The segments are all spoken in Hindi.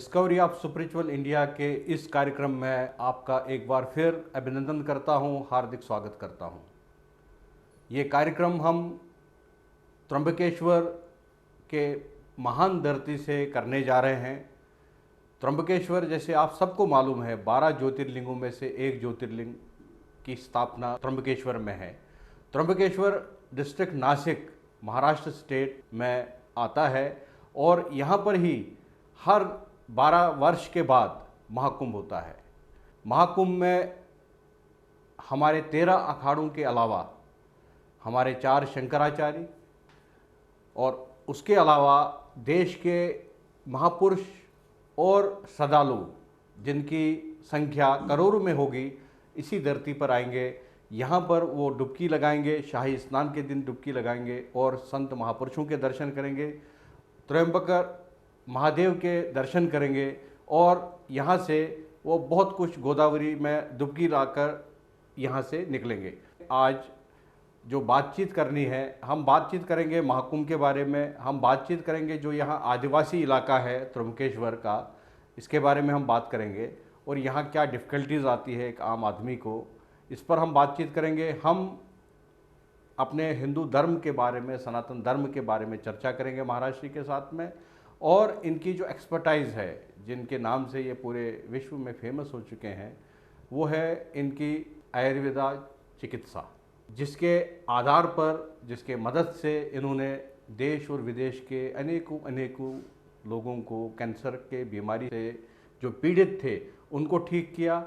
डिस्कवरी ऑफ स्पिरिचुअल इंडिया के इस कार्यक्रम में आपका एक बार फिर अभिनंदन करता हूं, हार्दिक स्वागत करता हूं। ये कार्यक्रम हम त्र्यंबकेश्वर के महान धरती से करने जा रहे हैं। त्र्यंबकेश्वर, जैसे आप सबको मालूम है, 12 ज्योतिर्लिंगों में से एक ज्योतिर्लिंग की स्थापना त्र्यंबकेश्वर में है। त्र्यंबकेश्वर डिस्ट्रिक्ट नासिक, महाराष्ट्र स्टेट में आता है और यहाँ पर ही हर 12 वर्ष के बाद महाकुंभ होता है। महाकुंभ में हमारे 13 अखाड़ों के अलावा हमारे 4 शंकराचार्य और उसके अलावा देश के महापुरुष और श्रद्धालु, जिनकी संख्या करोड़ों में होगी, इसी धरती पर आएंगे। यहाँ पर वो डुबकी लगाएंगे, शाही स्नान के दिन डुबकी लगाएंगे और संत महापुरुषों के दर्शन करेंगे, त्र्यंबकेश्वर महादेव के दर्शन करेंगे और यहाँ से वो बहुत कुछ गोदावरी में डुबकी लाकर यहाँ से निकलेंगे। आज जो बातचीत करनी है, हम बातचीत करेंगे महाकुंभ के बारे में। हम बातचीत करेंगे जो यहाँ आदिवासी इलाका है त्र्यंबकेश्वर का, इसके बारे में हम बात करेंगे और यहाँ क्या डिफ़िकल्टीज़ आती है एक आम आदमी को, इस पर हम बातचीत करेंगे। हम अपने हिंदू धर्म के बारे में, सनातन धर्म के बारे में चर्चा करेंगे महाराष्ट्र के साथ में, और इनकी जो एक्सपर्टाइज़ है, जिनके नाम से ये पूरे विश्व में फेमस हो चुके हैं, वो है इनकी आयुर्वेदा चिकित्सा, जिसके आधार पर, जिसके मदद से इन्होंने देश और विदेश के अनेकों लोगों को कैंसर के बीमारी से जो पीड़ित थे उनको ठीक किया।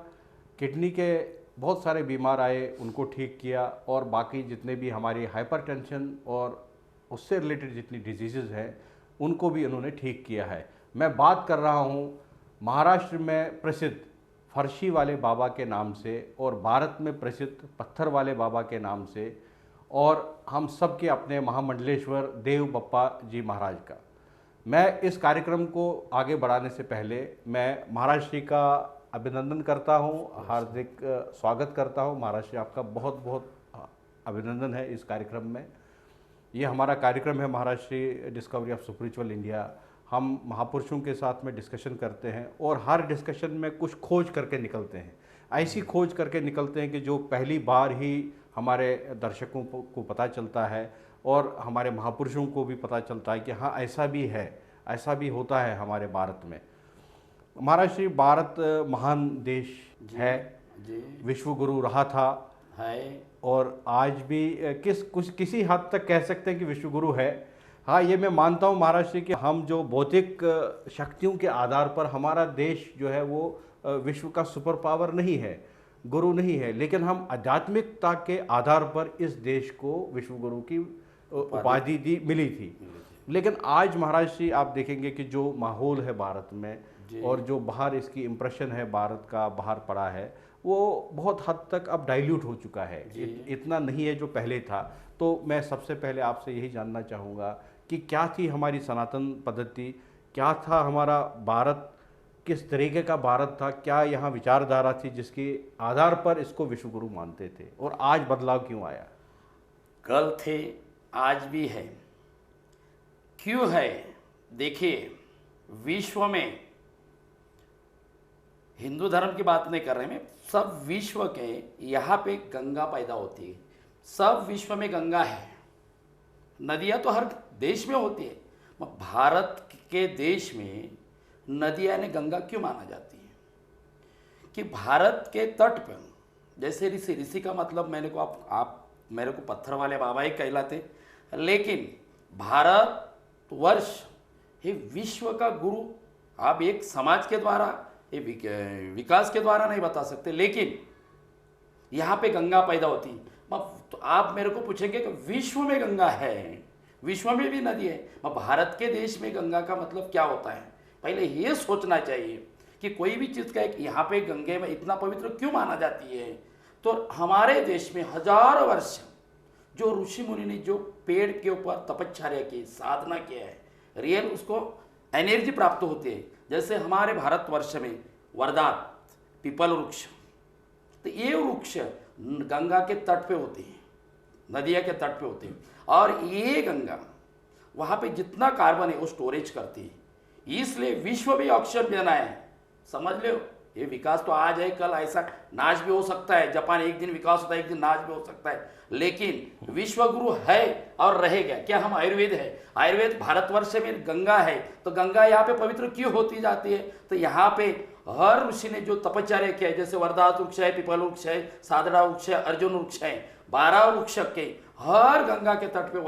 किडनी के बहुत सारे बीमार आए, उनको ठीक किया, और बाकी जितने भी हमारी हाइपरटेंशन और उससे रिलेटेड जितनी डिजीज़ हैं उनको भी इन्होंने ठीक किया है। मैं बात कर रहा हूँ महाराष्ट्र में प्रसिद्ध फर्शी वाले बाबा के नाम से और भारत में प्रसिद्ध पत्थर वाले बाबा के नाम से, और हम सब के अपने महामंडलेश्वर देव बप्पा जी महाराज का। मैं इस कार्यक्रम को आगे बढ़ाने से पहले मैं महाराष्ट्र का अभिनंदन करता हूँ, हार्दिक स्वागत करता हूँ। महाराष्ट्र, आपका बहुत बहुत अभिनंदन है इस कार्यक्रम में। ये हमारा कार्यक्रम है Maharashtra discovery of spiritual India. हम महापुरुषों के साथ में डिस्कशन करते हैं और हर डिस्कशन में कुछ खोज करके निकलते हैं। ऐसी खोज करके निकलते हैं कि जो पहली बार ही हमारे दर्शकों को पता चलता है और हमारे महापुरुषों को भी पता चलता है कि हाँ, ऐसा भी है, ऐसा भी होता है हमारे भारत में। महाराष्ट्र, भारत महान देश है, विश्व गुरु रहा था है और आज भी किसी हद तक कह सकते हैं कि विश्व गुरु है। हाँ, ये मैं मानता हूँ महाराष्ट्र कि हम जो भौतिक शक्तियों के आधार पर, हमारा देश जो है वो विश्व का सुपर पावर नहीं है, गुरु नहीं है, लेकिन हम आध्यात्मिकता के आधार पर इस देश को विश्व गुरु की उपाधि मिली थी। लेकिन आज महाराष्ट्र, आप देखेंगे कि जो माहौल है भारत में और जो बाहर इसकी इम्प्रेशन है भारत का बाहर पड़ा है, वो बहुत हद तक अब डाइल्यूट हो चुका है, इतना नहीं है जो पहले था। तो मैं सबसे पहले आपसे यही जानना चाहूँगा कि क्या थी हमारी सनातन पद्धति, क्या था हमारा भारत, किस तरीके का भारत था, क्या यहाँ विचारधारा थी जिसके आधार पर इसको विश्व गुरु मानते थे, और आज बदलाव क्यों आया? कल थे, आज भी है। क्यों है? देखिए, विश्व में, हिंदू धर्म की बात नहीं कर रहे हैं, सब विश्व के यहाँ पे गंगा पैदा होती है। सब विश्व में गंगा है। नदियाँ तो हर देश में होती है, भारत के देश में नदियाँ ने गंगा क्यों माना जाती है? कि भारत के तट पर, जैसे ऋषि का मतलब आप मेरे को पत्थर वाले बाबा ही कहलाते, लेकिन भारतवर्ष ये विश्व का गुरु आप एक समाज के द्वारा, ये विकास के द्वारा नहीं बता सकते, लेकिन यहाँ पे गंगा पैदा होती है। तो आप मेरे को पूछेंगे कि विश्व में गंगा है, विश्व में भी नदी है, भारत के देश में गंगा का मतलब क्या होता है? पहले ये सोचना चाहिए कि कोई भी चीज़ का एक यहाँ पे गंगे में इतना पवित्र क्यों माना जाती है। तो हमारे देश में हजारों वर्ष जो ऋषि मुनि ने जो पेड़ के ऊपर तपश्चर्या की, साधना किया है, रियल उसको एनर्जी प्राप्त होती है। जैसे हमारे भारतवर्ष में वर्धात पीपल वृक्ष, तो ये वृक्ष गंगा के तट पे होते हैं, नदिया के तट पे होते हैं, और ये गंगा वहाँ पे जितना कार्बन है वो स्टोरेज करती है। इसलिए विश्व भी ऑक्सीजन देना है, समझ लो। ये विकास तो आज है, कल ऐसा नाश भी हो सकता है। जापान एक दिन विकास होता है, एक दिन नाश भी हो सकता है, लेकिन विश्व गुरु है और रहेगा। क्या हम आयुर्वेद है, आयुर्वेद भारतवर्ष में गंगा है, तो गंगा यहाँ पे पवित्र क्यों होती जाती है? तो यहाँ पे हर ऋषि ने जो तपश्चर्या किया है, जैसे वरदात वृक्ष है, पिपल वृक्ष है, सादड़ा वृक्ष है, अर्जुन वृक्ष है, 12 वृक्ष के हर गंगा के तट पे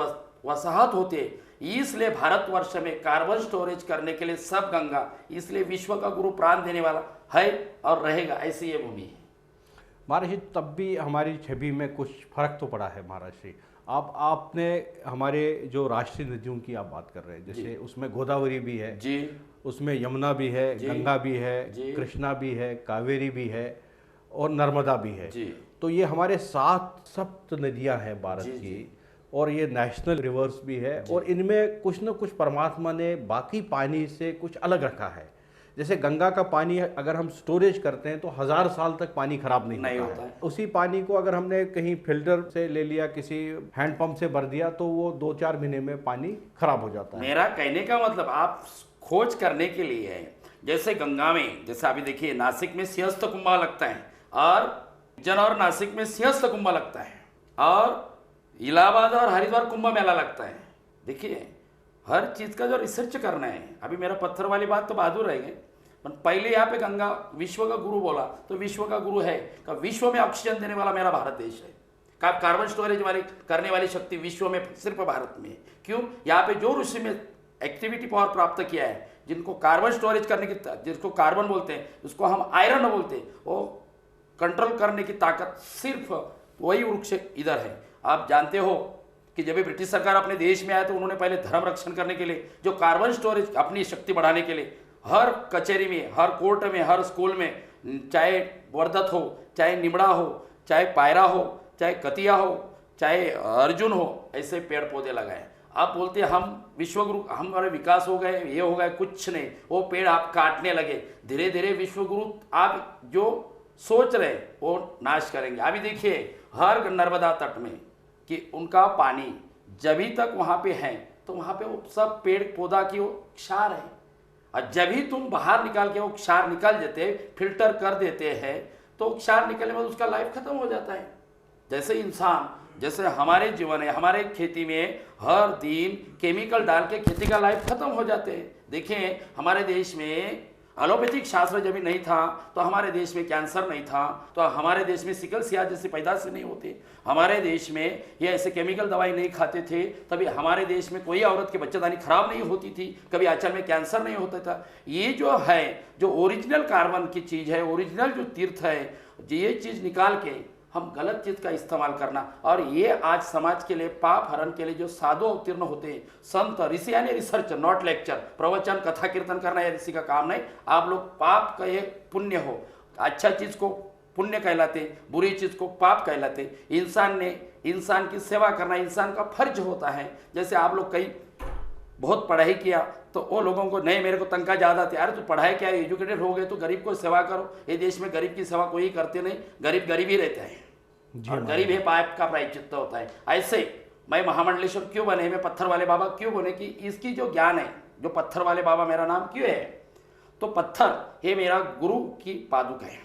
वसाहत होती है। इसलिए भारतवर्ष में कार्बन स्टोरेज करने के लिए सब गंगा, इसलिए विश्व का गुरु प्राण देने वाला है और रहेगा, ऐसी ये भूमि है। महाराज जी, तब भी हमारी छवि में कुछ फर्क तो पड़ा है महाराज जी। आपने हमारे जो राष्ट्रीय नदियों की आप बात कर रहे हैं, जैसे उसमें गोदावरी भी है जी, उसमें यमुना भी है, गंगा भी है, कृष्णा भी है, कावेरी भी है और नर्मदा भी है जी। तो ये हमारे 7 सप्त नदियां हैं भारत की, और ये नेशनल रिवर्स भी है, और इनमें कुछ न कुछ परमात्मा ने बाकी पानी से कुछ अलग रखा है। जैसे गंगा का पानी अगर हम स्टोरेज करते हैं तो 1000 साल तक पानी खराब नहीं होता है। उसी पानी को अगर हमने कहीं फिल्टर से ले लिया, किसी हैंडपंप से भर दिया, तो वो 2-4 महीने में पानी खराब हो जाता है। मेरा कहने का मतलब आप खोज करने के लिए है। जैसे गंगा में, जैसे अभी देखिए नासिक में सिंहस्थ कुंभा लगता है, और उज्जैन और नासिक में सिंहस्थ कुंभ लगता है, और इलाहाबाद और हरिद्वार कुंभ मेला लगता है। देखिए हर चीज का जो रिसर्च करना है। अभी मेरा पत्थर वाली बात तो बहादुर रहेंगे, पर पहले यहाँ पे गंगा विश्व का गुरु बोला, तो विश्व का गुरु है का विश्व में ऑक्सीजन देने वाला मेरा भारत देश है। का कार्बन स्टोरेज वाली करने वाली शक्ति विश्व में सिर्फ भारत में है। क्यों? यहाँ पे जो ऋषि में एक्टिविटी पावर प्राप्त किया है, जिनको कार्बन स्टोरेज करने की, जिसको कार्बन बोलते हैं, उसको हम आयरन बोलते हैं, वो कंट्रोल करने की ताकत सिर्फ वही वृक्ष इधर है। आप जानते हो कि जब भी ब्रिटिश सरकार अपने देश में आया तो उन्होंने पहले धर्म रक्षण करने के लिए, जो कार्बन स्टोरेज अपनी शक्ति बढ़ाने के लिए, हर कचहरी में, हर कोर्ट में, हर स्कूल में, चाहे वर्धत हो, चाहे निमड़ा हो, चाहे पायरा हो, चाहे कतिया हो, चाहे अर्जुन हो, ऐसे पेड़ पौधे लगाए। आप बोलते हम विश्वगुरु, हमारे विकास हो गए, ये हो गए, कुछ नहीं। वो पेड़ आप काटने लगे, धीरे धीरे विश्वगुरु आप जो सोच रहे वो नाश करेंगे। अभी देखिए हर नर्मदा तट में कि उनका पानी जब तक वहाँ पे है तो वहाँ पे वो सब पेड़ पौधा की वो क्षार है, और जब भी तुम बाहर निकाल के वो क्षार निकाल देते, फिल्टर कर देते हैं, तो क्षार निकलने में उसका लाइफ खत्म हो जाता है। जैसे इंसान, जैसे हमारे जीवन है, हमारे खेती में हर दिन केमिकल डाल के खेती का लाइफ खत्म हो जाते हैं। देखिए हमारे देश में एलोपैथिक शास्त्र जब भी नहीं था तो हमारे देश में कैंसर नहीं था, तो हमारे देश में सिकल सिया जैसी पैदाश नहीं होती, हमारे देश में ये ऐसे केमिकल दवाई नहीं खाते थे, तभी हमारे देश में कोई औरत की बच्चेदानी खराब नहीं होती थी, कभी आंचल में कैंसर नहीं होता था। ये जो है, जो ओरिजिनल कार्बन की चीज़ है, ओरिजिनल जो तीर्थ है, ये चीज़ निकाल के हम गलत चीज का इस्तेमाल करना, और ये आज समाज के लिए, पाप हरण के लिए जो साधु अवतीर्ण होते हैं, संत ऋषि, यानी रिसर्च नॉट लेक्चर, प्रवचन कथा कीर्तन करना ये ऋषि का काम नहीं। आप लोग पाप का ये पुण्य हो, अच्छा चीज को पुण्य कहलाते, बुरी चीज को पाप कहलाते। इंसान ने, इंसान की सेवा करना इंसान का फर्ज होता है। जैसे आप लोग कई बहुत पढ़ाई किया तो वो लोगों को नहीं, मेरे को तनख्वाह ज़्यादा थी, अरे तो पढ़ाई क्या है, एजुकेटेड हो गए तो गरीब को सेवा करो। ये देश में गरीब की सेवा कोई करते नहीं, गरीब गरीब ही रहता है, और गरीब है पाप का प्रायश्चित्त होता है। ऐसे मैं महामंडलेश्वर क्यों बने, मैं पत्थर वाले बाबा क्यों बने, कि इसकी जो ज्ञान है, जो पत्थर वाले बाबा मेरा नाम क्यों है, तो पत्थर ये मेरा गुरु की पादुका है।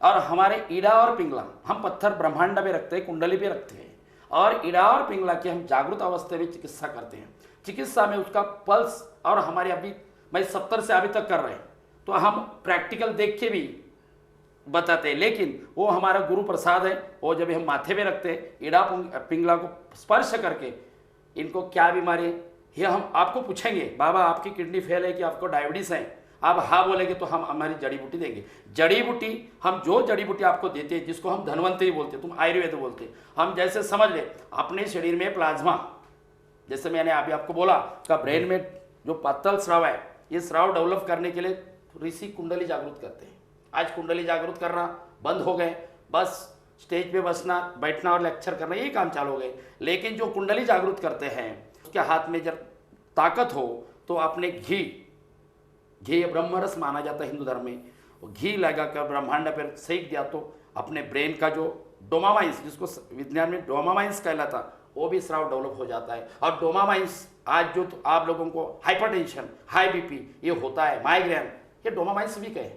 और हमारे ईड़ा और पिंगला, हम पत्थर ब्रह्मांड में रखते हैं, कुंडली पे रखते हैं, और ईड़ा और पिंगला की हम जागृत अवस्था में चिकित्सा करते हैं। चिकित्सा में उसका पल्स, और हमारे अभी मैं 70 से अभी तक कर रहे हैं, तो हम प्रैक्टिकल देख के भी बताते हैं। लेकिन वो हमारा गुरु प्रसाद है, वो जब हम माथे में रखते हैं, ईड़ा पिंगला को स्पर्श करके इनको क्या बीमारी है ये हम आपको पूछेंगे, बाबा आपकी किडनी फेल है कि आपको डायबिटीज़ है, आप हाँ बोलेंगे तो हम हमारी जड़ी बूटी देंगे। जड़ी बूटी, हम जो जड़ी बूटी आपको देते हैं, जिसको हम धन्वंतरी बोलते हैं, तुम आयुर्वेद बोलते हैं, हम जैसे समझ ले अपने शरीर में प्लाज्मा, जैसे मैंने अभी आपको बोला का ब्रेन में जो पत्तल स्राव है, ये स्राव डेवलप करने के लिए ऋषि कुंडली जागृत करते हैं। आज कुंडली जागृत करना बंद हो गए, बस स्टेज पे बसना, बैठना और लेक्चर करना, ये काम चालू हो गए। लेकिन जो कुंडली जागृत करते हैं उसके हाथ में जब ताकत हो तो अपने घी ब्रह्मरस माना जाता है हिंदू धर्म में, घी लगा कर ब्रह्मांड पर सेक दिया तो अपने ब्रेन का जो डोपामाइन, जिसको विज्ञान में डोपामाइन कहलाता, वो भी स्राव डेवलप हो जाता है। और डोपामाइंस आज जो तो आप लोगों को हाइपरटेंशन, हाई बीपी ये होता है, माइग्रेन, ये डोपामाइंस भी कहे।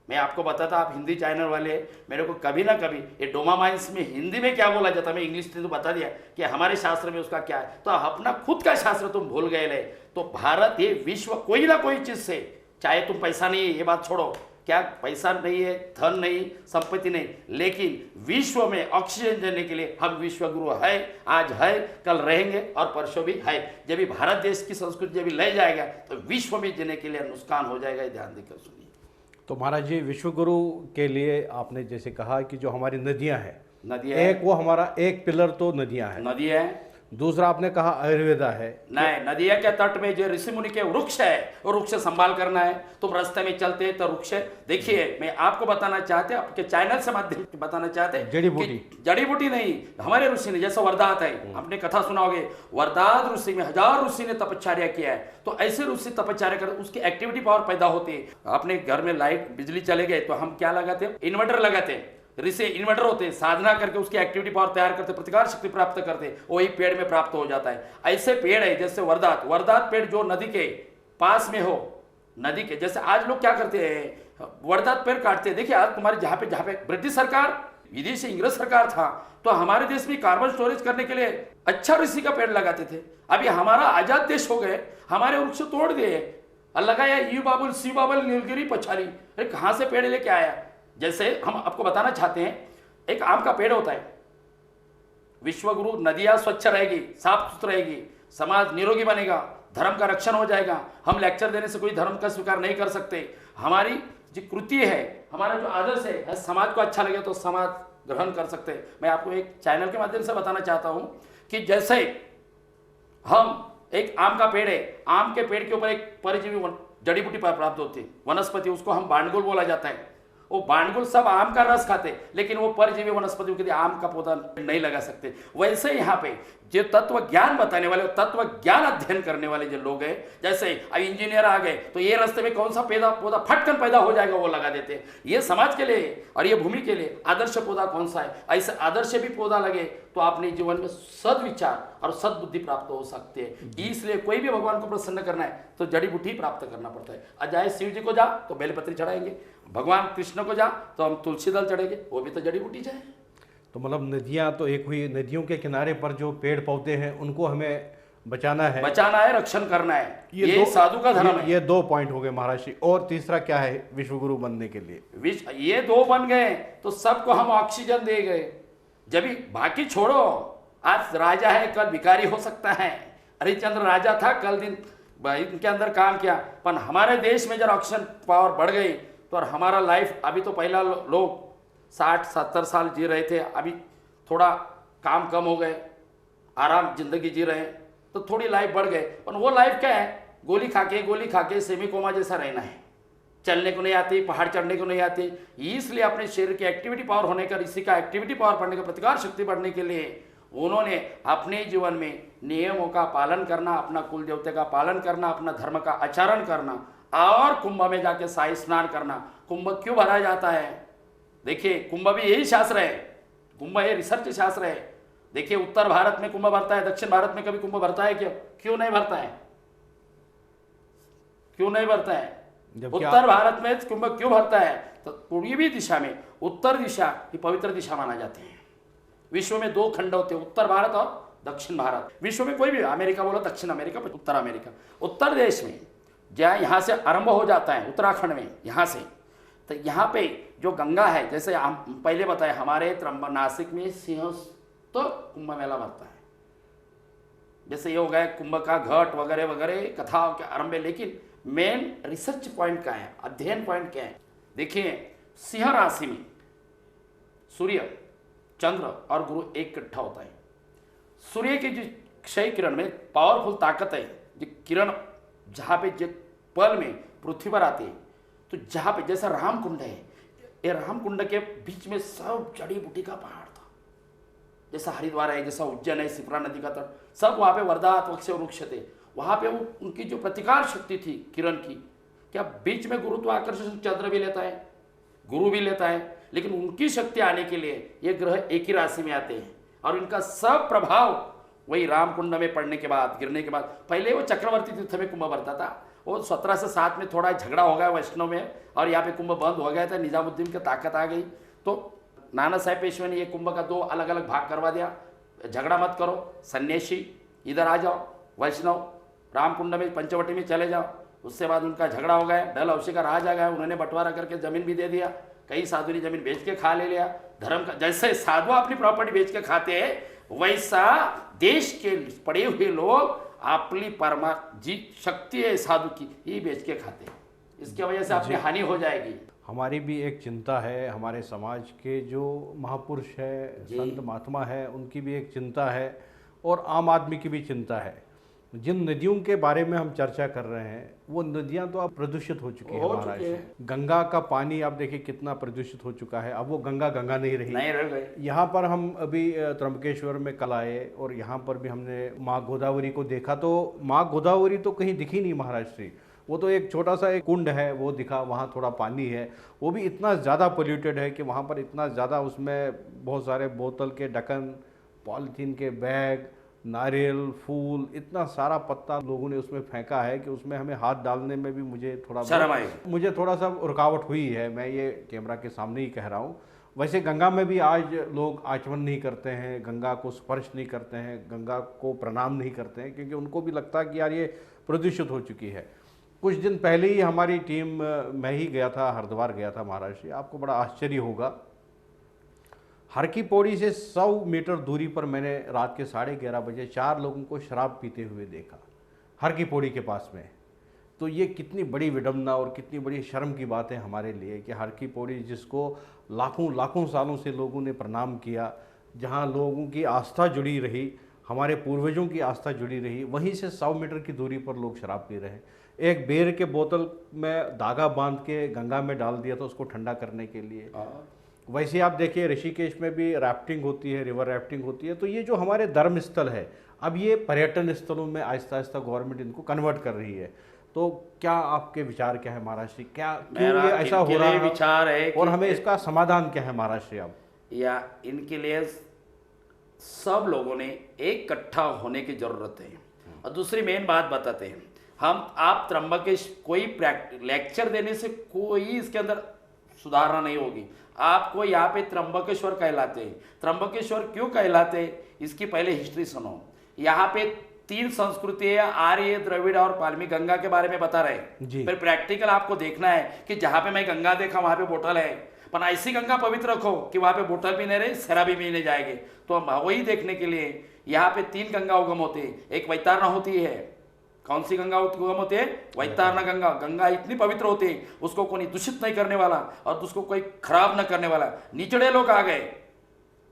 मैं आपको बताता, आप हिंदी चैनल वाले मेरे को कभी ना कभी ये डोपामाइंस में हिंदी में क्या बोला जाता है, मैं इंग्लिश में तो बता दिया कि हमारे शास्त्र में उसका क्या है। तो अपना खुद का शास्त्र तुम भूल गए ले। तो भारत ये विश्व कोई ना कोई चीज से, चाहे तुम पैसा नहीं है ये बात छोड़ो, क्या पैसा नहीं है, धन नहीं, संपत्ति नहीं, लेकिन विश्व में ऑक्सीजन देने के लिए हम विश्व गुरु है, आज है, कल रहेंगे और परसों भी है। जब भी भारत देश की संस्कृति जब भी ले जाएगा तो विश्व में जीने के लिए नुकसान हो जाएगा। ध्यान देकर सुनिए। तो महाराज जी, विश्व गुरु के लिए आपने जैसे कहा कि जो हमारी नदियां हैं, नदियाँ एक वो हमारा एक पिलर तो नदियां हैं, नदी है, दूसरा आपने कहा आयुर्वेदा है। नहीं, नदिया के तट में जो ऋषि मुनि के वृक्ष है वो वृक्ष संभाल करना है। तुम रास्ते में चलते तो वृक्ष, देखिए मैं आपको बताना चाहते, आपके चैनल से माध्यम से बताना चाहते, जड़ी बूटी, जड़ी बूटी नहीं, हमारे ऋषि ने, जैसे वरदात है, आपने कथा सुनाओगे, वरदात ऋषि में 1000 ऋषि ने तपश्चर्या किया है। तो ऐसे ऋषि तपश्चर्या कर उसकी एक्टिविटी पावर पैदा होती है। अपने घर में लाइट बिजली चले गए तो हम क्या लगाते हैं, इन्वर्टर लगाते हैं। ऋषि इन्वर्टर होते हैं, साधना करके उसकी एक्टिविटी पावर तैयार करते, प्रतिकार शक्ति प्राप्त करते, वही पेड़ में प्राप्त हो जाता है। ऐसे पेड़ है जैसे वरदात, वरदात पेड़ जो नदी के पास में हो, नदी के, जैसे आज लोग क्या करते हैं, वरदात पेड़ काटते हैं। देखिए आज तुम्हारे जहां पे ब्रिटिश सरकार, विदेशी इंग्रज सरकार था, तो हमारे देश में कार्बन स्टोरेज करने के लिए अच्छा ऋषि का पेड़ लगाते थे। अभी हमारा आजाद देश हो गए, हमारे वृक्ष तोड़ दिए और लगाया यू बाबुल, सी बाबुल, नीलगिरी, पछारी। अरे कहां से पेड़ लेके आया। जैसे हम आपको बताना चाहते हैं, एक आम का पेड़ होता है, विश्वगुरु, नदियां स्वच्छ रहेगी, साफ सुथरी रहेगी, समाज निरोगी बनेगा, धर्म का रक्षण हो जाएगा। हम लेक्चर देने से कोई धर्म का स्वीकार नहीं कर सकते। हमारी जो कृति है, हमारा जो आदर्श है, समाज को अच्छा लगे तो समाज ग्रहण कर सकते हैं। मैं आपको एक चैनल के माध्यम से बताना चाहता हूं कि जैसे हम एक आम का पेड़ है, आम के पेड़ के ऊपर एक परजीवी जड़ी बूटी प्राप्त होती है, वनस्पति, उसको हम बांडगुल बोला जाता है। वो बांडगुल सब आम का रस खाते, लेकिन वो परजीवी वनस्पति के लिए आम का पौधा नहीं लगा सकते। वैसे यहाँ पे जो तत्व ज्ञान बताने वाले, तत्व ज्ञान अध्ययन करने वाले जो लोग हैं, जैसे अब इंजीनियर आ गए तो ये रास्ते में कौन सा पौधा फटकन पैदा हो जाएगा वो लगा देते हैं। ये समाज के लिए और ये भूमि के लिए आदर्श पौधा कौन सा है, ऐसे आदर्श भी पौधा लगे तो अपने जीवन में सद्विचार और सद्बुद्धि प्राप्त हो सकते हैं। इसलिए कोई भी भगवान को प्रसन्न करना है तो जड़ी बूटी प्राप्त करना पड़ता है। अजाय शिव जी को जा तो बेलपत्री चढ़ाएंगे, भगवान कृष्ण को जा तो हम तुलसी दल चढ़ेंगे, वो भी तो जड़ी बूटी जाए। तो मतलब नदियां तो एक हुई, नदियों के किनारे पर जो पेड़ पौधे हैं उनको हमें बचाना है, रक्षण करना है, ये साधु का धर्म है। ये 2 पॉइंट हो गए महाराज जी। और तीसरा क्या है विश्वगुरु बनने के लिए? ये 2 बन गए तो सबको हम ऑक्सीजन दे गए। जब बाकी छोड़ो, आज राजा है कल भिखारी हो सकता है। हरिश्चंद्र राजा था, कल दिन इनके अंदर काम किया, पर हमारे देश में जब ऑक्सीजन पावर बढ़ गई तो और हमारा लाइफ, अभी तो पहला लोग 60-70 साल जी रहे थे, अभी थोड़ा काम कम हो गए, आराम जिंदगी जी रहे हैं, तो थोड़ी लाइफ बढ़ गए। पर वो लाइफ क्या है, गोली खा के सेमी कोमा जैसा रहना है, चलने को नहीं आती, पहाड़ चढ़ने को नहीं आती। इसलिए अपने शरीर की एक्टिविटी पावर होने का, इसी का एक्टिविटी पावर बढ़ने का, प्रतिकार शक्ति बढ़ने के लिए उन्होंने अपने जीवन में नियमों का पालन करना, अपना कुल देवते का पालन करना, अपना धर्म का आचरण करना और कुंभ में जाके शाही स्नान करना। कुंभ क्यों भरा जाता है? देखिए कुंभ भी यही शास्त्र है, कुंभ ये रिसर्च शास्त्र है। देखिए उत्तर भारत में कुंभ भरता है, दक्षिण भारत में कभी कुंभ भरता है? क्यों नहीं भरता है? क्यों नहीं भरता है? उत्तर भारत में कुंभ क्यों भरता है? तो पूर्वी दिशा में, उत्तर दिशा ही पवित्र दिशा माना जाते हैं। विश्व में 2 खंड होते हैं, उत्तर भारत और दक्षिण भारत। विश्व में कोई भी, अमेरिका बोलो, दक्षिण अमेरिका, उत्तर अमेरिका। उत्तर देश में जहाँ यहाँ से आरंभ हो जाता है, उत्तराखंड में यहाँ से, तो यहाँ पे जो गंगा है, जैसे हम पहले बताए हमारे नासिक में सिंहस्थ कुंभ मेला भरता है। जैसे ये हो गया कुंभ का घाट वगैरह वगैरह कथाओं के आरंभ है, लेकिन मेन रिसर्च पॉइंट क्या है, अध्ययन पॉइंट क्या है? देखिए सिंह राशि में सूर्य, चंद्र और गुरु एक इकट्ठा होता है। सूर्य की जो क्षय किरण में पावरफुल ताकत है, जो किरण जहाँ पे जो पल में पृथ्वी पर आती है, तो जहाँ पे जैसा राम कुंड है, ये राम कुंड के बीच में सब जड़ी बूटी का पहाड़ था। जैसा हरिद्वार है, जैसा उज्जैन है, सिप्रा नदी का तट, सब वहाँ पे वरदात वृक्ष थे। वहाँ पे वो उनकी जो प्रतिकार शक्ति थी किरण की, क्या बीच में गुरुत्वाकर्षण चंद्र भी लेता है, गुरु भी लेता है, लेकिन उनकी शक्ति आने के लिए ये ग्रह एक ही राशि में आते हैं और इनका सब प्रभाव वही रामकुंड में पड़ने के बाद, गिरने के बाद, पहले वो चक्रवर्ती तीर्थ में कुंभ भरता था। वो 1707 में थोड़ा झगड़ा हो गया वैष्णव में और यहाँ पे कुंभ बंद हो गया था, निजामुद्दीन की ताकत आ गई तो नाना साहेब पेशवे ने ये कुंभ का 2 अलग अलग भाग करवा दिया। झगड़ा मत करो, सन्यासी इधर आ जाओ, वैष्णव रामकुंड में पंचवटी में चले जाओ। उससे बाद उनका झगड़ा हो गया, डल हौशी का राज आ गया, उन्होंने बंटवारा करके जमीन भी दे दिया, कई साधु ने जमीन बेच के खा ले लिया। धर्म का जैसे साधु अपनी प्रॉपर्टी बेच के खाते हैं वैसा देश के पड़े हुए लोग अपनी परमा जी शक्ति है साधु की ये बेच के खाते हैं। इसकी वजह से अपनी हानि हो जाएगी। हमारी भी एक चिंता है, हमारे समाज के जो महापुरुष है, संत महात्मा है, उनकी भी एक चिंता है और आम आदमी की भी चिंता है। जिन नदियों के बारे में हम चर्चा कर रहे हैं वो नदियां तो अब प्रदूषित हो चुकी है महाराष्ट्र में। गंगा का पानी आप देखिए कितना प्रदूषित हो चुका है, अब वो गंगा गंगा नहीं रही, नहीं रह गई। यहाँ पर हम अभी त्र्यंबकेश्वर में कल आए और यहाँ पर भी हमने माँ गोदावरी को देखा तो माँ गोदावरी तो कहीं दिखी नहीं महाराष्ट्र की। वो तो एक छोटा सा एक कुंड है वो दिखा, वहाँ थोड़ा पानी है, वो भी इतना ज़्यादा पोल्यूटेड है कि वहाँ पर इतना ज़्यादा उसमें बहुत सारे बोतल के ढक्कन, पॉलीथीन के बैग, नारियल, फूल, इतना सारा पत्ता लोगों ने उसमें फेंका है कि उसमें हमें हाथ डालने में भी मुझे थोड़ा सा रुकावट हुई है। मैं ये कैमरा के सामने ही कह रहा हूँ। वैसे गंगा में भी आज लोग आचमन नहीं करते हैं, गंगा को स्पर्श नहीं करते हैं, गंगा को प्रणाम नहीं करते हैं क्योंकि उनको भी लगता है कि यार ये प्रदूषित हो चुकी है। कुछ दिन पहले ही हमारी टीम, मैं ही गया था, हरिद्वार गया था महाराष्ट्र। आपको बड़ा आश्चर्य होगा, हर की पौड़ी से 100 मीटर दूरी पर मैंने रात के 11:30 बजे 4 लोगों को शराब पीते हुए देखा, हर की पौड़ी के पास में। तो ये कितनी बड़ी विडंबना और कितनी बड़ी शर्म की बात है हमारे लिए कि हर की पौड़ी जिसको लाखों लाखों सालों से लोगों ने प्रणाम किया, जहाँ लोगों की आस्था जुड़ी रही, हमारे पूर्वजों की आस्था जुड़ी रही, वहीं से 100 मीटर की दूरी पर लोग शराब पी रहे हैं। एक बेर के बोतल में धागा बांध के गंगा में डाल दिया था उसको ठंडा करने के लिए। वैसे आप देखिए ऋषिकेश में भी राफ्टिंग होती है, रिवर राफ्टिंग होती है। तो ये जो हमारे धर्म स्थल है अब ये पर्यटन स्थलों में आहिस्ता आहिस्ता गवर्नमेंट इनको कन्वर्ट कर रही है। तो क्या आपके विचार क्या है महाराष्ट्र, क्या क्यों ये ऐसा हो रहा है विचार है और हमें इसका समाधान क्या है महाराष्ट्र? अब या इनके लिए सब लोगों ने एक इकट्ठा होने की जरूरत है। और दूसरी मेन बात बताते हैं हम, आप त्र्यंबकेश कोई लेक्चर देने से कोई इसके अंदर सुधारना नहीं होगी। आपको यहाँ पे त्र्यंबकेश्वर कहलाते हैं। त्र्यंबकेश्वर क्यों कहलाते हैं इसकी पहले हिस्ट्री सुनो। यहाँ पे 3 संस्कृति है, आर्य, द्रविड़ और पालमी। गंगा के बारे में बता रहे हैं, फिर प्रैक्टिकल आपको देखना है कि जहाँ पे मैं गंगा देखा वहां पे बोतल है, पर ऐसी गंगा पवित्र रखो कि वहां पे बोतल भी नहीं रहे, शराबी भी नहीं जाएंगे। तो हम वही देखने के लिए यहाँ पे 3 गंगा उगम होती है। एक वैतरणा होती है। कौन सी गंगा उद्गम होती है? वैतरणा गंगा। गंगा इतनी पवित्र होती है उसको कोई दूषित नहीं करने वाला और उसको कोई खराब न करने वाला। निचड़े लोग आ गए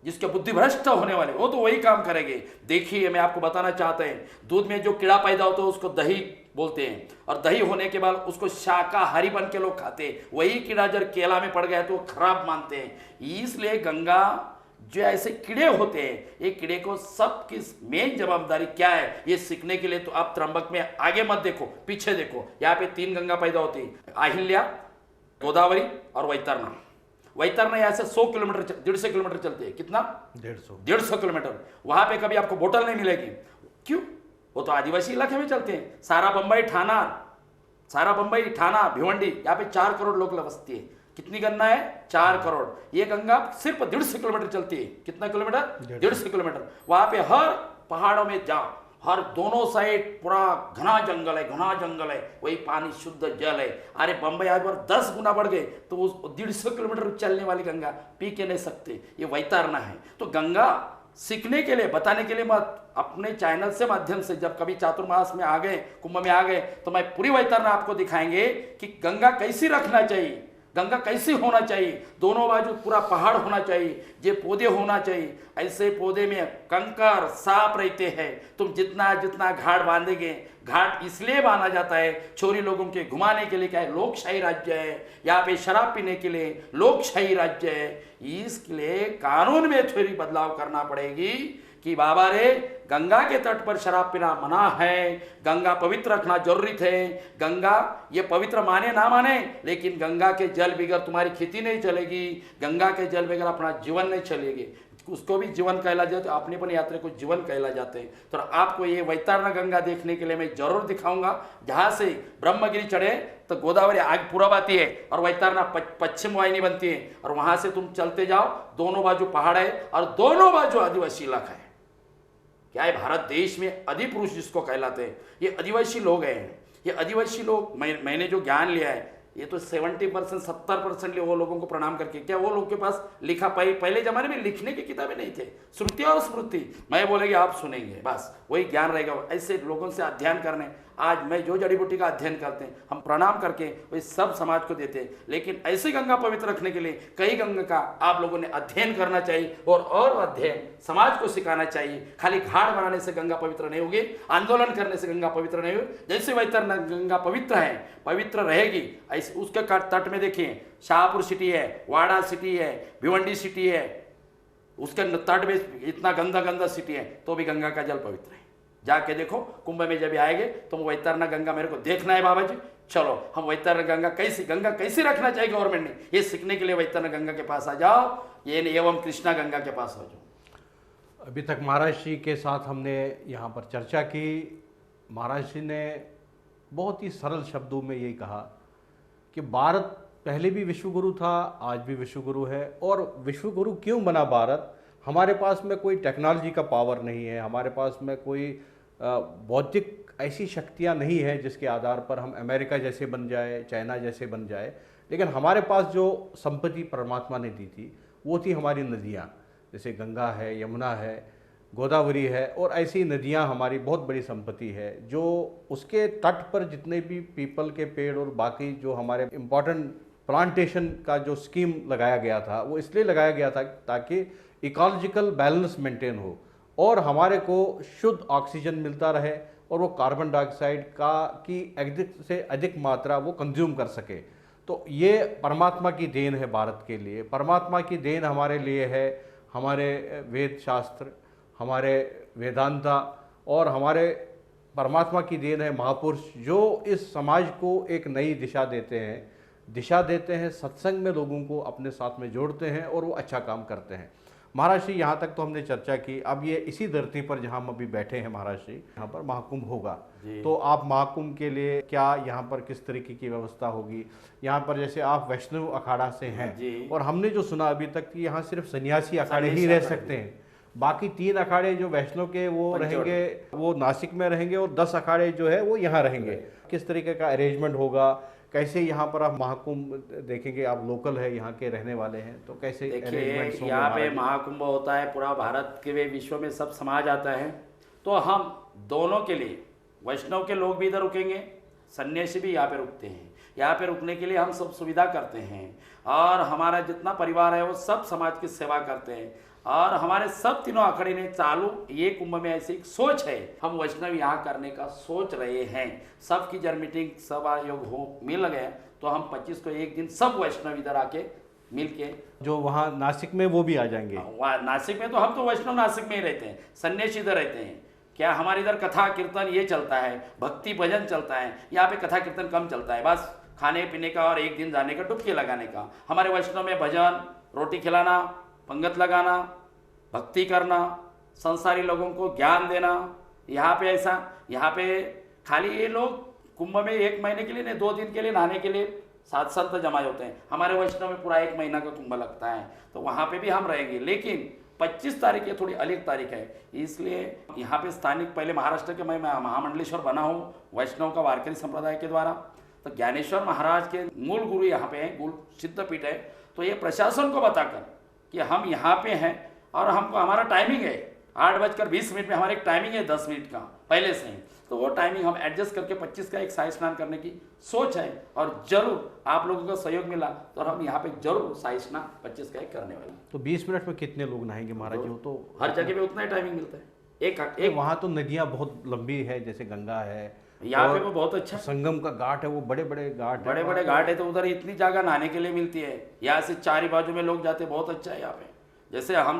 जिसके बुद्धि भ्रष्ट होने वाले, वो तो वही काम करेंगे। देखिए मैं आपको बताना चाहते हैं, दूध में जो कीड़ा पैदा होता है उसको दही बोलते हैं और दही होने के बाद उसको शाकाहारी बन के लोग खाते हैं। वही कीड़ा जब केला में पड़ गया तो खराब मानते हैं। इसलिए गंगा जो ऐसे कीड़े होते हैं, ये कीड़े को सबकी मेन जवाबदारी क्या है ये सीखने के लिए तो आप त्र्यंबक में आगे मत देखो, पीछे देखो। यहाँ पे 3 गंगा पैदा होती है, अहिल्या, गोदावरी और वैतरणा। वैतरणा यहाँ से 100 किलोमीटर 150 किलोमीटर चलती है। कितना? 150 किलोमीटर। वहां पे कभी आपको बोतल नहीं मिलेगी। क्यों? वो तो आदिवासी इलाके में चलते हैं। सारा बंबई ठाना भिवंडी, यहाँ पे 4 करोड़ लोग बसती है। कितनी गंगा है? 4 करोड़। ये गंगा सिर्फ 150 किलोमीटर चलती है। कितना किलोमीटर? 150 किलोमीटर। वहां पे हर पहाड़ों में जाओ, हर दोनों साइड पूरा घना जंगल है, वही पानी शुद्ध जल है। अरे बंबई आज बार 10 गुना बढ़ गए तो उस 150 किलोमीटर चलने वाली गंगा पी के नहीं सकते। ये वैतरणा है। तो गंगा सीखने के लिए, बताने के लिए मत, अपने चैनल से माध्यम से जब कभी चातुर्मास में आ गए, कुंभ में आ गए तो मैं पूरी वैतरणा आपको दिखाएंगे कि गंगा कैसी रखना चाहिए, गंगा कैसी होना चाहिए। दोनों बाजू पूरा पहाड़ होना चाहिए, ये पौधे होना चाहिए। ऐसे पौधे में कंकर सांप रहते हैं। तुम जितना जितना घाट बांधेंगे, घाट इसलिए बांधा जाता है छोरी लोगों के घुमाने के लिए। क्या है? लोकशाही राज्य है। यहाँ पे शराब पीने के लिए लोकशाही राज्य है। इसके लिए कानून में थोड़ी बदलाव करना पड़ेगी कि बाबा रे गंगा के तट पर शराब पीना मना है, गंगा पवित्र रखना जरूरी है। गंगा ये पवित्र माने ना माने, लेकिन गंगा के जल बगैर तुम्हारी खेती नहीं चलेगी, गंगा के जल बगैर अपना जीवन नहीं चलेगी। उसको भी जीवन कहला जाते, अपने अपने यात्रा को जीवन कहला जाते हैं। तो आपको ये वैतरणा गंगा देखने के लिए मैं जरूर दिखाऊंगा। जहाँ से ब्रह्मगिरी चढ़े तो गोदावरी आगे पूरब आती है और वैतरणा पश्चिम वाहिनी बनती है, और वहां से तुम चलते जाओ, दोनों बाजू पहाड़ है और दोनों बाजू आदिवासी इलाका है। क्या है, भारत देश में अधिपुरुष जिसको कहलाते हैं ये आदिवासी लोग हैं। ये आदिवासी लोग मैंने जो ज्ञान लिया है ये तो 70% 70% वो लोगों को प्रणाम करके, क्या वो लोग के पास लिखा पहले जमाने में लिखने की किताबें नहीं थे, श्रुति और स्मृति मैं बोलेगी आप सुनेंगे, बस वही ज्ञान रहेगा। ऐसे लोगों से अध्ययन करने, आज मैं जो जड़ी बूटी का अध्ययन करते हैं हम प्रणाम करके वही सब समाज को देते हैं। लेकिन ऐसी गंगा पवित्र रखने के लिए कई गंगा का आप लोगों ने अध्ययन करना चाहिए और अध्ययन समाज को सिखाना चाहिए। खाली घाट बनाने से गंगा पवित्र नहीं होगी, आंदोलन करने से गंगा पवित्र नहीं होगी। जैसे वैतरणा गंगा पवित्र है, पवित्र रहेगी, ऐसे उसके तट में देखिए शाहपुर सिटी है, वाड़ा सिटी है, भिवंडी सिटी है, उसके तट में इतना गंदा गंदा सिटी है तो भी गंगा का जल पवित्र है। जाके देखो, कुंभ में जब आएंगे तो वैतरणा गंगा मेरे को देखना है बाबा जी। चलो हम वैतरणा गंगा कैसी रखना चाहिए गवर्नमेंट ने, ये सीखने के लिए वैतरणा गंगा के पास आ जाओ, ये एवं कृष्णा गंगा के पास आ जाओ। अभी तक महाराज जी के साथ हमने यहाँ पर चर्चा की। महाराज जी ने बहुत ही सरल शब्दों में यही कहा कि भारत पहले भी विश्वगुरु था, आज भी विश्वगुरु है। और विश्वगुरु क्यों बना भारत? हमारे पास में कोई टेक्नोलॉजी का पावर नहीं है, हमारे पास में कोई बौद्धिक ऐसी शक्तियाँ नहीं है जिसके आधार पर हम अमेरिका जैसे बन जाए, चाइना जैसे बन जाए। लेकिन हमारे पास जो संपत्ति परमात्मा ने दी थी वो थी हमारी नदियाँ, जैसे गंगा है, यमुना है, गोदावरी है, और ऐसी नदियाँ हमारी बहुत बड़ी संपत्ति है। जो उसके तट पर जितने भी पीपल के पेड़ और बाकी जो हमारे इम्पोर्टेंट प्लांटेशन का जो स्कीम लगाया गया था वो इसलिए लगाया गया था ताकि इकोलॉजिकल बैलेंस मेंटेन हो और हमारे को शुद्ध ऑक्सीजन मिलता रहे और वो कार्बन डाइऑक्साइड की अधिक से अधिक मात्रा वो कंज्यूम कर सके। तो ये परमात्मा की देन है भारत के लिए। परमात्मा की देन हमारे लिए है हमारे वेद शास्त्र, हमारे वेदांता, और हमारे परमात्मा की देन है महापुरुष जो इस समाज को एक नई दिशा देते हैं, सत्संग में लोगों को अपने साथ में जोड़ते हैं और वो अच्छा काम करते हैं। महाराज जी, यहाँ तक तो हमने चर्चा की। अब ये इसी धरती पर जहाँ हम अभी बैठे हैं महाराज जी, यहाँ पर महाकुंभ होगा, तो आप महाकुंभ के लिए क्या यहाँ पर किस तरीके की व्यवस्था होगी? यहाँ पर जैसे आप वैष्णव अखाड़ा से हैं और हमने जो सुना अभी तक कि यहाँ सिर्फ सन्यासी अखाड़े ही रह सकते हैं, बाकी 3 अखाड़े जो वैष्णव के वो रहेंगे वो नासिक में रहेंगे और 10 अखाड़े जो है वो यहाँ रहेंगे। किस तरीके का अरेंजमेंट होगा? कैसे यहाँ पर आप महाकुंभ देखेंगे? आप लोकल है, यहाँ के रहने वाले हैं, तो कैसे देखिए यहाँ पे महाकुंभ होता है, पूरा भारत के विश्व में सब समाज आता है। तो हम दोनों के लिए, वैष्णव के लोग भी इधर रुकेंगे, सन्यासी भी यहाँ पे रुकते हैं। यहाँ पे रुकने के लिए हम सब सुविधा करते हैं और हमारा जितना परिवार है वो सब समाज की सेवा करते हैं। और हमारे सब तीनों अखाड़े ने चालू ये कुंभ में ऐसी एक सोच है, हम वैष्णव यहाँ करने का सोच रहे हैं। सबकी जब मीटिंग सब आयोग हो मिल गए तो हम 25 को एक दिन सब वैष्णव इधर आके मिलके, जो वहाँ नासिक में वो भी आ जाएंगे। वहाँ नासिक में तो हम तो वैष्णव नासिक में ही रहते हैं, सन्यासी इधर रहते हैं। क्या हमारे इधर कथा कीर्तन ये चलता है, भक्ति भजन चलता है। यहाँ पे कथा कीर्तन कम चलता है, बस खाने पीने का और एक दिन जाने का, डुबकी लगाने का। हमारे वैष्णव में भजन, रोटी खिलाना, पंगत लगाना, भक्ति करना, संसारी लोगों को ज्ञान देना। यहाँ पे ऐसा, यहाँ पे खाली ये लोग कुंभ में 1 महीने के लिए नहीं, 2 दिन के लिए नहाने के लिए 7 संत जमा होते हैं। हमारे वैष्णव में पूरा 1 महीना का कुंभ लगता है, तो वहाँ पे भी हम रहेंगे। लेकिन 25 तारीख ये थोड़ी अलग तारीख है, इसलिए यहाँ पे स्थानिक, पहले महाराष्ट्र के मैं महामंडलेश्वर बना हूँ वैष्णव का वारकरी संप्रदाय के द्वारा। तो ज्ञानेश्वर महाराज के मूल गुरु यहाँ पे हैं, गुरु सिद्धपीठ है। तो ये प्रशासन को बताकर कि हम यहाँ पे हैं और हमको हमारा टाइमिंग है 8:20 में, हमारा एक टाइमिंग है 10 मिनट का पहले से ही, तो वो टाइमिंग हम एडजस्ट करके 25 का एक शाही स्नान करने की सोच है। और जरूर आप लोगों का सहयोग मिला तो हम यहाँ पे जरूर शाही स्नान 25 का एक करने वाले। तो 20 मिनट में कितने लोग नहाएंगे महाराज जी? तो हर जगह पे उतना ही टाइमिंग मिलता है। एक वहाँ तो नदियाँ बहुत लंबी है, जैसे गंगा है, यहाँ पे वो बहुत अच्छा संगम का घाट है, वो बड़े बड़े घाट है, तो उधर इतनी जगह नहाने के लिए मिलती है। यहाँ से 4 ही बाजू में लोग जाते, बहुत अच्छा है यहाँ पे। जैसे हम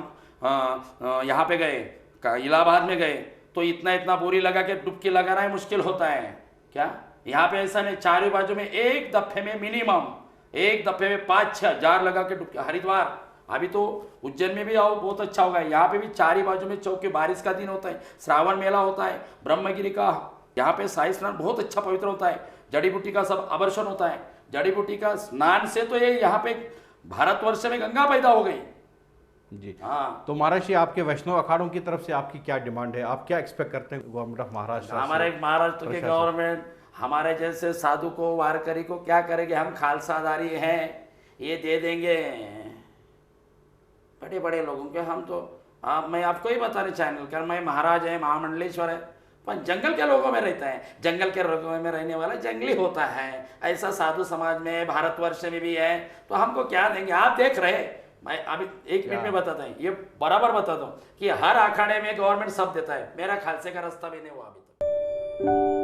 यहाँ पे गए, इलाहाबाद में गए तो इतना बोरी लगा के डुबकी लगाना है मुश्किल होता है क्या? यहाँ पे ऐसा नहीं, 4 ही बाजू में एक दफे में मिनिमम 5-6 जार लगा के डुबकी। हरिद्वार अभी तो उज्जैन में भी आओ, बहुत अच्छा होगा। यहाँ पे भी चारी बाजू में चौके, बारिश का दिन होता है, श्रावण मेला होता है, ब्रह्मगिरी का यहाँ पे शाही स्नान बहुत अच्छा पवित्र होता है, जड़ी बूटी का सब आवर्षण होता है। जड़ी बूटी का स्नान से तो ये यहाँ पे भारतवर्ष में गंगा पैदा हो गई जी। हाँ। तो महाराज जी, आपके वैष्णव अखाड़ों की तरफ से आपकी क्या डिमांड है? आप क्या एक्सपेक्ट करते हैं गवर्नमेंट ऑफ महाराष्ट्र से? हमारे महाराष्ट्र के प्रशासन। गवर्नमेंट हमारे जैसे साधु को, वारकरी को क्या करेंगे? हम खालसादारी हैं, ये दे देंगे बड़े बड़े लोगों के। हम तो मैं आपको ही बता रहे चैनल कर, मैं महाराज है, महामंडलेश्वर है, पर जंगल के लोगों में रहता है। जंगल के लोगों में रहने वाला जंगली होता है। ऐसा साधु समाज में, भारतवर्ष में भी है, तो हमको क्या देंगे? आप देख रहे, मैं अभी 1 मिनट में बताता हूँ, ये बराबर बताता हूँ कि हर अखाड़े में गवर्नमेंट सब देता है। मेरा खालसे का रास्ता भी नहीं हुआ अभी तक।